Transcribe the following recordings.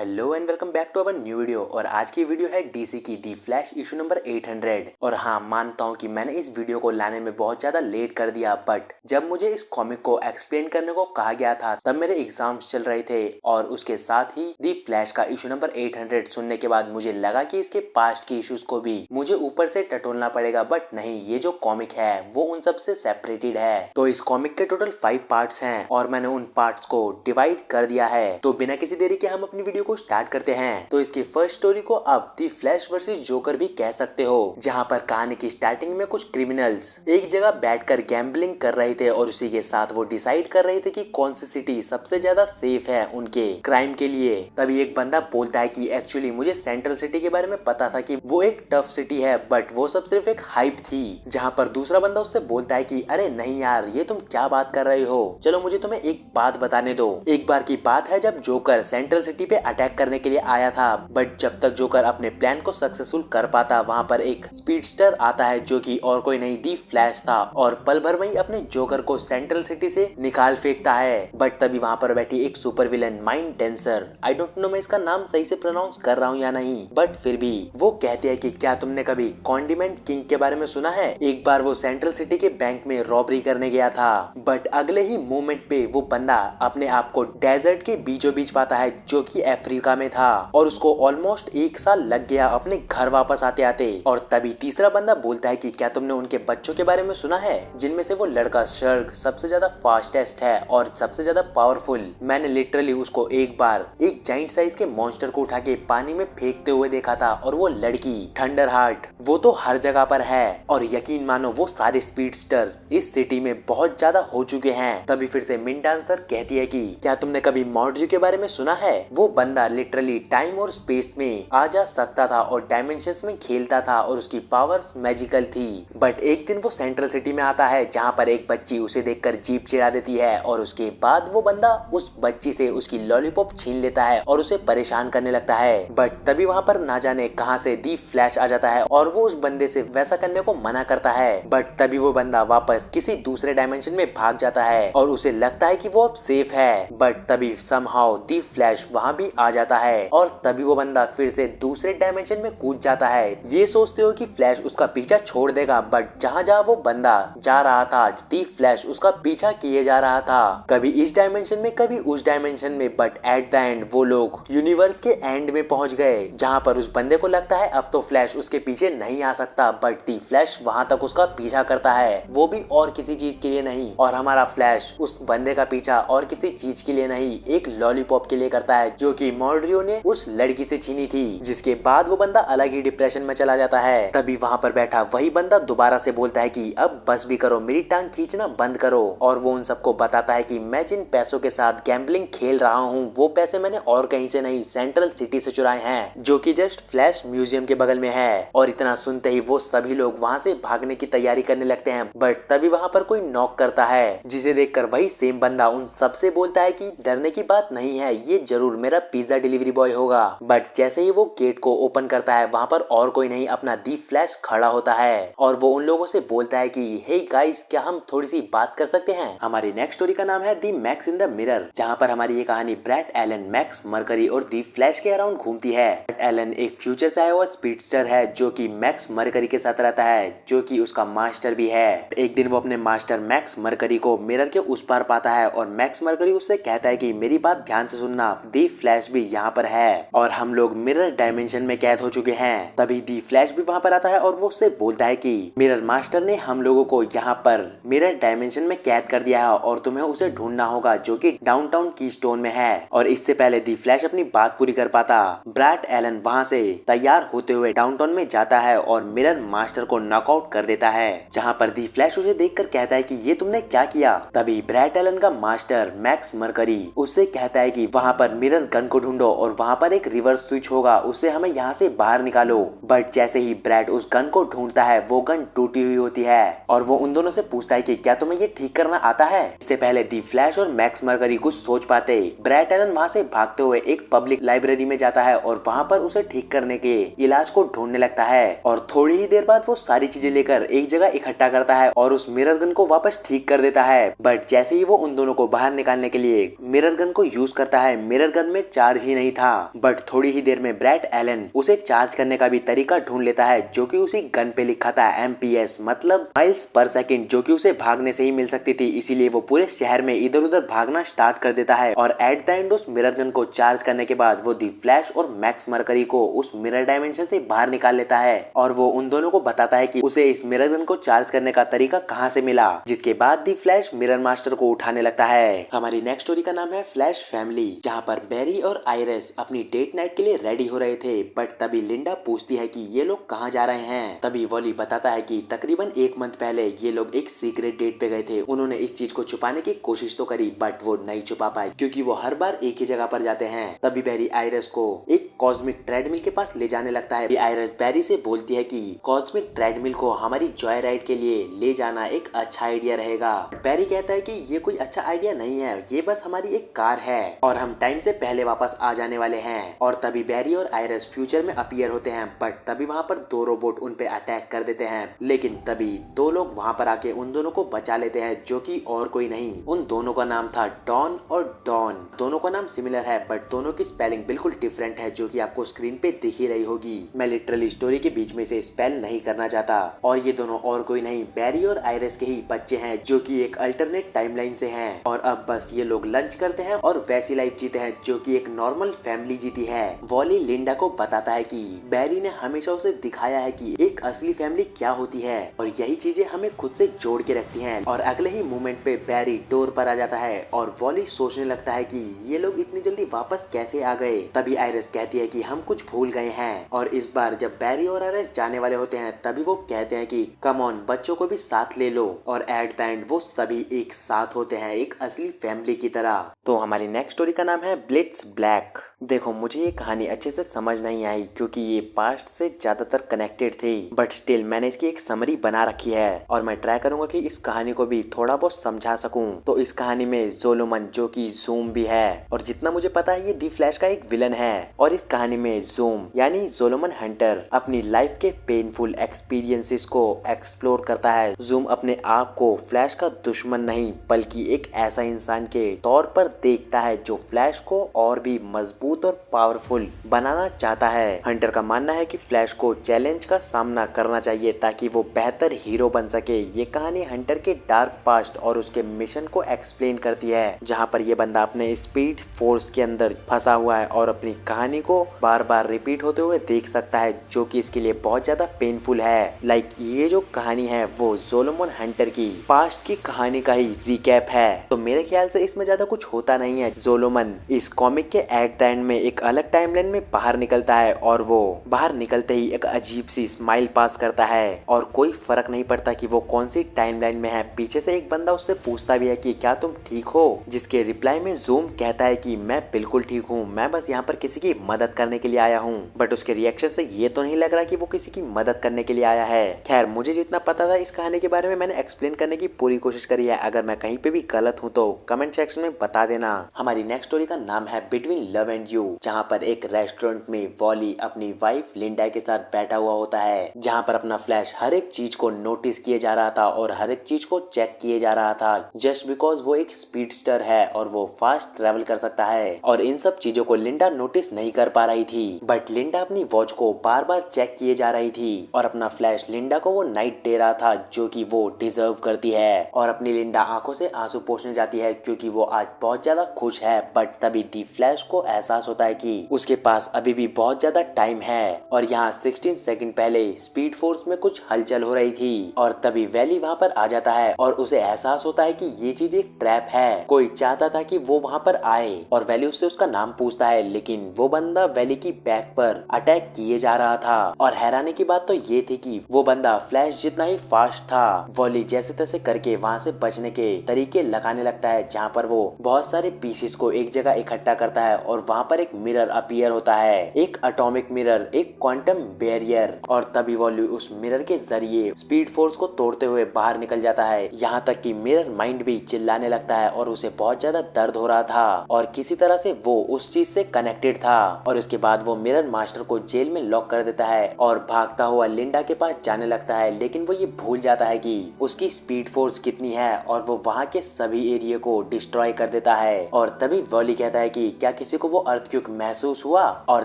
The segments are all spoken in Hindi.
Hello and welcome back to our new video. और आज की वीडियो है डीसी की दी फ्लैश इशू नंबर 800। और हाँ, मानता हूँ कि मैंने इस वीडियो को लाने में बहुत ज्यादा लेट कर दिया, बट जब मुझे इस कॉमिक को एक्सप्लेन करने को कहा गया था तब मेरे एग्जाम्स चल रहे थे और उसके साथ ही दी फ्लैश का इशू नंबर 800 सुनने के बाद मुझे लगा कि इसके पास्ट की इश्यूज को भी मुझे ऊपर से टटोलना पड़ेगा, बट नहीं, ये जो कॉमिक है वो उन सब से सेपरेटेड है। तो इस कॉमिक के टोटल 5 पार्ट्स हैं और मैंने उन पार्ट्स को डिवाइड कर दिया है। तो बिना किसी देरी के हम अपनी वीडियो को स्टार्ट करते हैं। तो इसकी फर्स्ट स्टोरी को आप दी फ्लैश वर्सेस जोकर भी कह सकते हो, जहां पर कहानी की स्टार्टिंग में कुछ क्रिमिनल्स एक जगह बैठकर गैम्बलिंग कर रहे थे और उसी के साथ वो डिसाइड कर रहे थे कि कौन सी सिटी सबसे ज्यादा सेफ है उनके क्राइम के लिए। तभी एक बंदा बोलता है कि एक्चुअली मुझे सेंट्रल सिटी के बारे में पता था कि वो एक टफ सिटी है, बट वो सब सिर्फ एक हाइप थी। जहाँ पर दूसरा बंदा उससे बोलता है कि अरे नहीं यार, ये तुम क्या बात कर रहे हो, चलो मुझे तुम्हें एक बात बताने दो। एक बार की बात है जब जोकर सेंट्रल सिटी पे अटैक करने के लिए आया था, बट जब तक जोकर अपने प्लान को सक्सेसफुल कर पाता, वहाँ पर एक स्पीडस्टर आता है जो कि और कोई नहीं दी फ्लैश था और पल भर में ही अपने जोकर को सेंट्रल सिटी से निकाल फेंकता है। बट तभी वहाँ पर बैठी एक super villain mind tensor, I don't know मैं इसका नाम सही से प्रोनाउंस कर रहा हूँ या नहीं, बट फिर भी वो कहती है कि क्या तुमने कभी कॉन्डिमेंट किंग के बारे में सुना है? एक बार वो सेंट्रल सिटी के बैंक में रॉबरी करने गया था, बट अगले ही मोमेंट पे वो बंदा अपने आप को डेजर्ट के बीचों बीच पाता है जो कि अफ्रीका में था और उसको ऑलमोस्ट 1 साल लग गया अपने घर वापस आते आते। और तभी तीसरा बंदा बोलता है कि क्या तुमने उनके बच्चों के बारे में सुना है जिनमें से वो लड़का शर्क सबसे ज्यादा फास्टेस्ट है और सबसे ज्यादा पावरफुल। मैंने लिटरली उसको एक बार एक जाइंट साइज के मॉन्स्टर को उठा के पानी में फेंकते हुए देखा था और वो लड़की थंडर हार्ट वो तो हर जगह पर है और यकीन मानो वो सारे स्पीडस्टर इस सिटी में बहुत ज्यादा हो चुके हैं। तभी फिर से मिंट आंसर कहती है कि क्या तुमने कभी मॉर्ड्यू के बारे में सुना है? वो बंदा लिटरली टाइम और स्पेस में आ जा सकता था और डायमेंशंस में खेलता था और उसकी पावर्स मैजिकल थी। बट एक दिन वो सेंट्रल सिटी में आता है जहाँ पर एक बच्ची उसे देखकर जीप चिढ़ा देती है और उसके बाद वो बंदा उस बच्ची से उसकी लॉलीपॉप छीन लेता है और उसे परेशान करने लगता है। बट तभी वहाँ पर ना जाने कहां से दी फ्लैश आ जाता है और वो उस बंदे से वैसा करने को मना करता है। बट तभी वो बंदा वापस किसी दूसरे डायमेंशन में भाग जाता है और उसे लगता है कि वो अब सेफ है। बट तभी समहाउ दी फ्लैश वहाँ भी आ जाता है और तभी वो बंदा फिर से दूसरे डायमेंशन में कूद जाता है। ये सोचते हो कि फ्लैश उसका पीछा छोड़ देगा, बट जहाँ जहाँ वो बंदा जा रहा था दी फ्लैश उसका पीछा किए जा रहा था, कभी इस डायमेंशन में कभी उस डायमेंशन में। बट एट द एंड वो लोग यूनिवर्स के एंड में पहुंच गए जहाँ पर उस बंदे को लगता है अब तो फ्लैश उसके पीछे नहीं आ सकता, बट दी फ्लैश वहां तक उसका पीछा करता है, वो भी और किसी चीज के लिए नहीं। और हमारा फ्लैश उस बंदे का पीछा और किसी चीज के लिए नहीं, एक लॉलीपॉप के लिए करता है जो कि मॉर्ड्रियो ने उस लड़की से छीनी थी, जिसके बाद वो बंदा अलग ही डिप्रेशन में चला जाता है। तभी वहाँ पर बैठा वही बंदा दोबारा से बोलता है कि अब बस भी करो, मेरी टांग खींचना बंद करो। और वो उन सबको बताता है कि मैं जिन पैसों के साथ गैम्बलिंग खेल रहा हूँ वो पैसे मैंने और कहीं से नहीं सेंट्रल सिटी से चुराए हैं, जो कि जस्ट फ्लैश म्यूजियम के बगल में है। और इतना सुनते ही वो सभी लोग वहाँ से भागने की तैयारी करने लगते हैं, बट तभी वहाँ पर कोई नॉक करता है, जिसे देखकर वही सेम बंदा उन सबसे बोलता है कि डरने की बात नहीं है, ये जरूर मेरा पिज्जा डिलीवरी बॉय होगा। बट जैसे ही वो गेट को ओपन करता है वहाँ पर और कोई नहीं अपना दी फ्लैश खड़ा होता है और वो उन लोगों से बोलता है कि हे गाइस, क्या हम थोड़ी सी बात कर सकते हैं? हमारी नेक्स्ट स्टोरी का नाम है दी मैक्स इन द मिरर, जहाँ पर हमारी ये कहानी ब्रैट एलन, मैक्स मरकरी और दी फ्लैश के अराउंड घूमती है। ब्रैट एलन एक फ्यूचर से आया हुआ स्पीडस्टर है जो कि मैक्स मरकरी के साथ रहता है, जो कि उसका मास्टर भी है। एक दिन वो अपने मास्टर मैक्स मरकरी को मिरर के उस पार पाता है और मैक्स मरकरी उससे कहता है कि मेरी बात ध्यान से सुनना, दी फ्लैश भी यहाँ पर है और हम लोग मिरर डायमेंशन में कैद हो चुके हैं। तभी दी फ्लैश भी वहाँ पर आता है और वो उससे बोलता है कि मिरर मास्टर ने हम लोगों को यहाँ पर मिरर डायमेंशन में कैद कर दिया है और तुम्हें उसे ढूंढना होगा जो कि डाउनटाउन कीस्टोन में है। और इससे पहले दी फ्लैश अपनी बात पूरी कर पाता, ब्रैट एलन वहाँ से तैयार होते हुए डाउनटाउन में जाता है और मिरर मास्टर को नॉकआउट कर देता है, जहाँ पर दी फ्लैश उसे देखकर कहता है कि ये तुमने क्या किया? तभी ब्रैट एलन का मास्टर मैक्स मरकरी उससे कहता है कि वहाँ पर मिरर गन को ढूंढो और वहाँ पर एक रिवर्स स्विच होगा, उससे हमें यहाँ से बाहर निकालो। बट जैसे ही ब्रैट उस गन को ढूंढता है वो गन टूटी हुई होती है और वो उन दोनों से पूछता है कि क्या तुम्हें ये ठीक करना आता है? इससे पहले दी फ्लैश और मैक्स मरकरी कुछ सोच पाते, ब्रैट एलन वहाँ से भागते हुए एक पब्लिक लाइब्रेरी में जाता है और वहाँ पर उसे ठीक करने के इलाज को ढूंढने लगता है। और थोड़ी ही देर बाद वो सारी चीजें लेकर एक जगह इकट्ठा करता है और उस मिरर गन को वापस ठीक कर देता है। बट जैसे ही वो उन दोनों को बाहर निकालने के लिए मिरर गन को यूज करता है, मिरर गन में 4 चार्ज ही नहीं था। बट थोड़ी ही देर में ब्रैट एलन उसे चार्ज करने का भी तरीका ढूंढ लेता है, जो कि उसी गन पे लिखा था MPS, मतलब माइल्स पर सेकंड, जो कि उसे भागने से ही मिल सकती थी। इसीलिए वो पूरे शहर में इधर उधर भागना स्टार्ट कर देता है और एट द एंड उस मिरर गन को चार्ज करने के बाद वो दी फ्लैश और मैक्स मरकरी को उस मिरर डायमेंशन से बाहर निकाल लेता है और वो उन दोनों को बताता है कि उसे इस मिरर गन को चार्ज करने का तरीका कहाँ से मिला। जिसके बाद दी फ्लैश मिरर मास्टर को उठाने लगता है। हमारी नेक्स्ट स्टोरी का नाम है फ्लैश फैमिली, जहाँ पर बैरी और आयरिस अपनी डेट नाइट के लिए रेडी हो रहे थे। बट तभी लिंडा पूछती है कि ये लोग कहाँ जा रहे हैं। तभी वॉली बताता है कि तकरीबन 1 मंथ पहले ये लोग एक सीक्रेट डेट पे गए थे। उन्होंने इस चीज को छुपाने की कोशिश तो करी, बट वो नहीं छुपा पाए क्योंकि वो हर बार एक ही जगह पर जाते हैं। तभी बैरी आयरिस को एक कॉस्मिक ट्रेडमिल के पास ले जाने लगता है। आयरिस बैरी से बोलती है कि कॉस्मिक ट्रेडमिल को हमारी जॉय राइड के लिए ले जाना एक अच्छा आइडिया रहेगा। बैरी कहता है कि ये कोई अच्छा आइडिया नहीं है, ये बस हमारी एक कार है और हम टाइम से पहले वापस आ जाने वाले हैं। और तभी बैरी और आयरिस फ्यूचर में अपीयर होते हैं, बट तभी वहाँ पर 2 रोबोट उन पे अटैक कर देते हैं। लेकिन तभी 2 लोग वहाँ पर आके उन दोनों को बचा लेते हैं, जो कि और कोई नहीं, उन दोनों का नाम था डॉन और डॉन। दोनों का नाम सिमिलर है बट दोनों की स्पेलिंग बिल्कुल डिफरेंट है, जो कि आपको स्क्रीन पे दिख ही रही होगी। मैं लिटरली स्टोरी के बीच में से स्पेल नहीं करना चाहता। और ये दोनों और कोई नहीं, बैरी और आयरिस के ही बच्चे हैं, जो कि एक अल्टरनेट टाइमलाइन से हैं। और अब बस ये लोग लंच करते हैं और वैसी लाइफ जीते हैं जो कि एक नॉर्मल फैमिली जीती है। वॉली लिंडा को बताता है कि बैरी ने हमेशा उसे दिखाया है कि एक असली फैमिली क्या होती है और यही चीजें हमें खुद से जोड़ के रखती हैं। और अगले ही मोमेंट पे बैरी डोर पर आ जाता है और वॉली सोचने लगता है कि ये लोग इतनी जल्दी वापस कैसे आ गए। तभी आयरिस कहती है कि हम कुछ भूल गए हैं। और इस बार जब बैरी और आयरिस जाने वाले होते हैं तभी वो कहते हैं कि कम ऑन, बच्चों को भी साथ ले लो। और एट द एंड वो सभी एक साथ होते हैं, एक असली फैमिली की तरह। तो हमारी नेक्स्ट स्टोरी का नाम है ब्लिट्स ब्लैक। देखो, मुझे ये कहानी अच्छे से समझ नहीं आई क्योंकि ये पास्ट से ज्यादातर कनेक्टेड थी, बट स्टिल मैंने इसकी एक समरी बना रखी है और मैं ट्राई करूंगा कि इस कहानी को भी थोड़ा बहुत समझा सकूं। तो इस कहानी में जोलोमन, जो कि जूम भी है, और जितना मुझे पता है ये दी फ्लैश का एक विलन है। और इस कहानी में जूम यानी जोलोमन हंटर अपनी लाइफ के पेनफुल एक्सपीरियंसेस को एक्सप्लोर करता है। जूम अपने आप को फ्लैश का दुश्मन नहीं बल्कि एक ऐसा इंसान के तौर पर देखता है जो फ्लैश को और भी मजबूत और पावरफुल बनाना चाहता है। हंटर का मानना है कि फ्लैश को चैलेंज का सामना करना चाहिए ताकि वो बेहतर हीरो बन सके। ये कहानी हंटर के डार्क पास्ट और उसके मिशन को एक्सप्लेन करती है, जहाँ पर ये बंदा अपने स्पीड फोर्स के अंदर फंसा हुआ है और अपनी कहानी को बार बार रिपीट होते हुए देख सकता है, जो कि इसके लिए बहुत ज्यादा पेनफुल है। लाइक ये जो कहानी है वो जोलोमन हंटर की पास्ट की कहानी का ही रिकैप है। तो मेरे ख्याल से इसमें ज्यादा कुछ होता नहीं है। जोलोमन इस कॉमिक के एट द एंड में एक अलग टाइमलाइन में बाहर निकलता है और वो बाहर निकलते ही एक अजीब सी स्माइल पास करता है और कोई फर्क नहीं पड़ता कि वो कौन सी टाइमलाइन में है। पीछे से एक बंदा उससे पूछता भी है कि क्या तुम ठीक हो, जिसके रिप्लाई में जूम कहता है कि मैं बिल्कुल ठीक हूँ, मैं बस यहाँ पर किसी की मदद करने के लिए आया हूँ। बट उसके रिएक्शन से ये तो नहीं लग रहा कि वो किसी की मदद करने के लिए आया है। खैर, मुझे जितना पता था इस कहानी के बारे में मैंने एक्सप्लेन करने की पूरी कोशिश करी है। अगर मैं कहीं पे भी गलत हूँ तो कमेंट सेक्शन में बता देना। हमारी नेक्स्ट स्टोरी का नाम है बिटवीन लव एंड यू, जहाँ पर एक रेस्टोरेंट में वॉली अपनी वाइफ लिंडा के साथ बैठा हुआ होता है, जहाँ पर अपना फ्लैश हर एक चीज को नोटिस किए जा रहा था और हर एक चीज को चेक किए जा रहा था, जस्ट बिकॉज वो एक स्पीडस्टर है और वो फास्ट ट्रेवल कर सकता है। और इन सब चीजों को लिंडा नोटिस नहीं कर पा रही थी, बट लिंडा अपनी वॉच को बार बार चेक किए जा रही थी और अपना फ्लैश लिंडा को वो नाइट दे रहा था जो कि वो डिजर्व करती है। और अपनी लिंडा आंखों से आंसू पोंछने जाती है क्योंकि वो आज बहुत ज्यादा खुश है। बट तभी दी फ्लैश को एहसास होता है कि उसके पास अभी भी बहुत ज्यादा टाइम है और यहाँ 16 सेकंड पहले स्पीड फोर्स में कुछ हलचल हो रही थी। और तभी वैली वहाँ पर आ जाता है और उसे एहसास होता है कि ये चीज एक ट्रैप है, कोई चाहता था कि वो वहाँ पर आए। और वैली उससे उसका नाम पूछता है, लेकिन वो बंदा वैली की बैक पर अटैक किए जा रहा था। और हैरानी की बात तो ये थी कि वो बंदा फ्लैश जितना ही फास्ट था। वॉली जैसे तैसे करके वहाँ से बचने के तरीके लगाने लगता है, जहाँ पर वो बहुत सारे पीसेस को एक जगह इकट्ठा करता है और वहाँ पर एक मिरर अपीयर होता है, एक एटॉमिक मिरर, एक क्वांटम बैरियर। और तभी वॉली उस मिरर के जरिए स्पीड फोर्स को तोड़ते हुए बाहर निकल जाता है, यहाँ तक कि मिरर माइंड भी चिल्लाने लगता है और उसे बहुत ज्यादा दर्द हो रहा था और किसी तरह से वो उस चीज से कनेक्टेड था। और उसके बाद वो मिरर मास्टर को जेल में लॉक कर देता है और भागता हुआ लिंडा के पास जाने लगता है, लेकिन वो ये भूल जाता है कि उसकी स्पीड फोर्स कितनी है और वो वहाँ के सभी एरिया को डिस्ट्रॉय कर देता है। और तभी वॉली कहता है कि क्या किसी को वो अर्थक्वेक महसूस हुआ और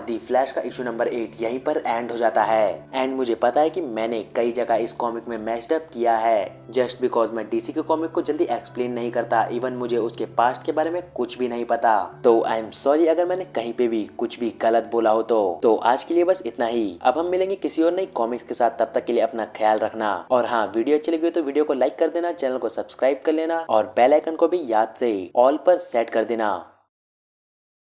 दी फ्लैश का इशू नंबर 8 यहीं पर एंड हो जाता है। एंड मुझे पता है कि मैंने कई जगह इस कॉमिक में मैच्ड अप किया है जस्ट बिकॉज मैं डीसी के कॉमिक को जल्दी एक्सप्लेन नहीं करता, इवन मुझे उसके पास्ट के बारे में कुछ भी नहीं पता। तो आई एम सॉरी अगर मैंने कहीं पे भी कुछ भी गलत बोला हो तो आज के लिए बस इतना ही। अब हम मिलेंगे किसी और नई कॉमिक्स के साथ, तब तक के लिए अपना ख्याल रखना। और हाँ, वीडियो अच्छी लगी हो तो वीडियो को लाइक कर देना, चैनल को सब्सक्राइब कर लेना और बेल आइकन को भी याद से ऑल पर सेट कर देना।